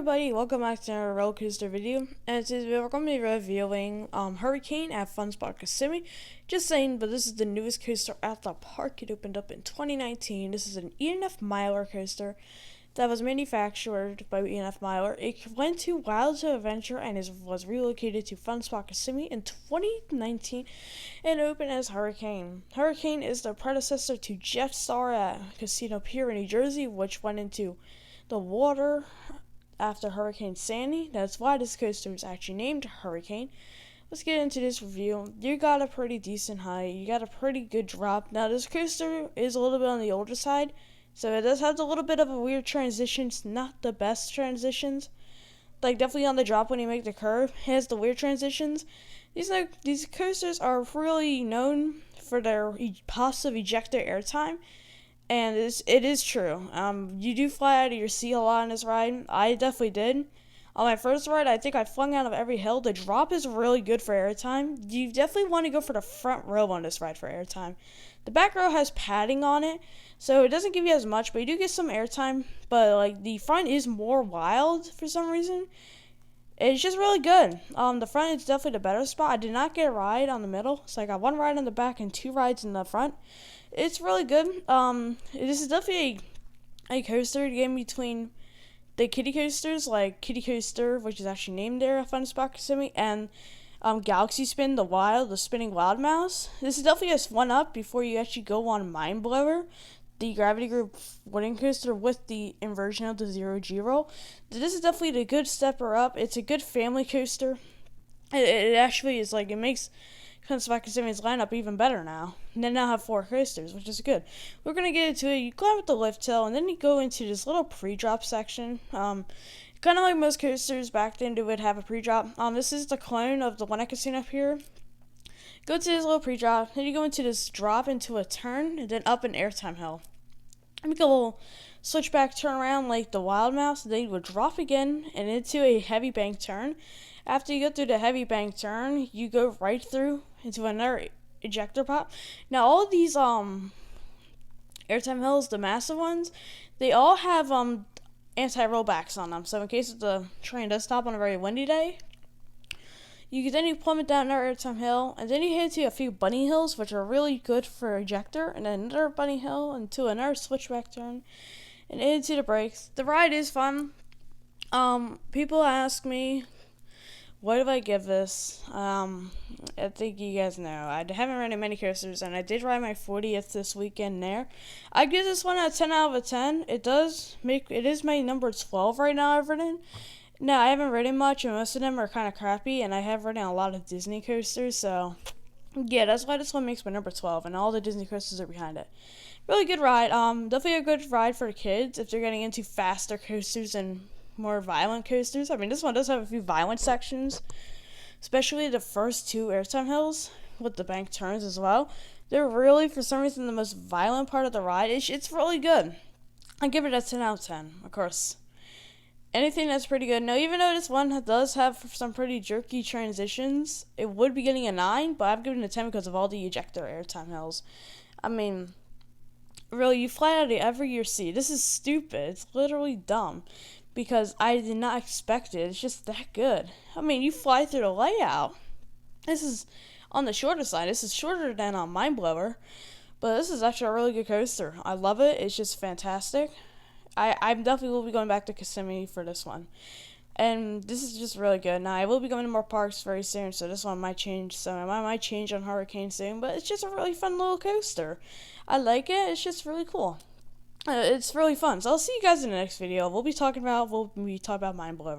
everybody, welcome back to another roller coaster video. And today we're going to be reviewing Hurricane at Fun Spot Kissimmee. Just saying, but this is the newest coaster at the park. It opened up in 2019. This is an E&F Miler coaster that was manufactured by E&F Miler. It went to Wild to Adventure and was relocated to Fun Spot Kissimmee in 2019 and opened as Hurricane. Hurricane is the predecessor to Jetstar at Casino Pier in New Jersey, which went into the water after Hurricane Sandy. That's why this coaster is actually named Hurricane. Let's get into this review. You got a pretty decent height. You got a pretty good drop. Now this coaster is a little bit on the older side, so it does have a little bit of a weird transitions. Not the best transitions. Like definitely on the drop when you make the curve, it has the weird transitions. These coasters are really known for their positive ejector airtime. And it is true. You do fly out of your seat a lot on this ride. I definitely did. On my first ride, I think I flung out of every hill. The drop is really good for airtime. You definitely want to go for the front row on this ride for airtime. The back row has padding on it, so it doesn't give you as much, but you do get some airtime. But like the front is more wild for some reason. It's just really good. The front is definitely the better spot. I did not get a ride on the middle, so I got one ride on the back and two rides in the front. It's really good. This is definitely a coaster game between the kiddie coasters, like Kiddie Coaster, which is actually named there at Fun Spot Kissimmee, and Galaxy Spin, the spinning wild mouse. This is definitely a one up before you actually go on Mind Blower, the Gravity Group wooden coaster with the inversion of the 0G roll. This is definitely the good stepper up. It's a good family coaster. It actually is like, it makes Fun Spot Kissimmee's lineup even better now. And they now have 4 coasters, which is good. We're going to get into it. You climb with the lift hill, and then you go into this little pre-drop section. Kind of like most coasters back then, they would have a pre-drop. This is the clone of the one at Casino Pier. Go to this little pre-drop, then you go into this drop into a turn, and then up an airtime hill. Make a little switchback turn around like the Wild Mouse, then you would drop again and into a heavy bank turn. After you go through the heavy bank turn, you go right through into another ejector pop. Now all of these airtime hills, the massive ones, they all have anti-rollbacks on them. So in case the train does stop on a very windy day, you plummet down another airtime hill, and then you head to a few bunny hills, which are really good for ejector, and then another bunny hill into another switchback turn, and into the brakes. The ride is fun. People ask me, what do I give this? I think you guys know. I haven't ridden many coasters, and I did ride my 40th this weekend there. I give this one a 10 out of a 10. It is my number 12 right now I've ridden. Now, I haven't ridden much, and most of them are kind of crappy, and I have ridden a lot of Disney coasters, so yeah, that's why this one makes my number 12, and all the Disney coasters are behind it. Really good ride. Definitely a good ride for kids if they're getting into faster coasters and more violent coasters. I mean, this one does have a few violent sections, especially the first 2 airtime hills with the bank turns as well. They're really, for some reason, the most violent part of the ride. It's really good. I give it a 10 out of 10, of course. Anything that's pretty good. Now, even though this one does have some pretty jerky transitions, it would be getting a 9, but I've given it a 10 because of all the ejector airtime hills. I mean, really, you fly out of every seat. This is stupid. It's literally dumb because I did not expect it. It's just that good. I mean, you fly through the layout. This is on the shorter side. This is shorter than on Mind Blower, but this is actually a really good coaster. I love it. It's just fantastic. I definitely will be going back to Kissimmee for this one. And this is just really good. Now, I will be going to more parks very soon, so this one might change. So I might change on Hurricane soon, but it's just a really fun little coaster. I like it. It's just really cool. It's really fun. So I'll see you guys in the next video. We'll be talking about Mind Blower.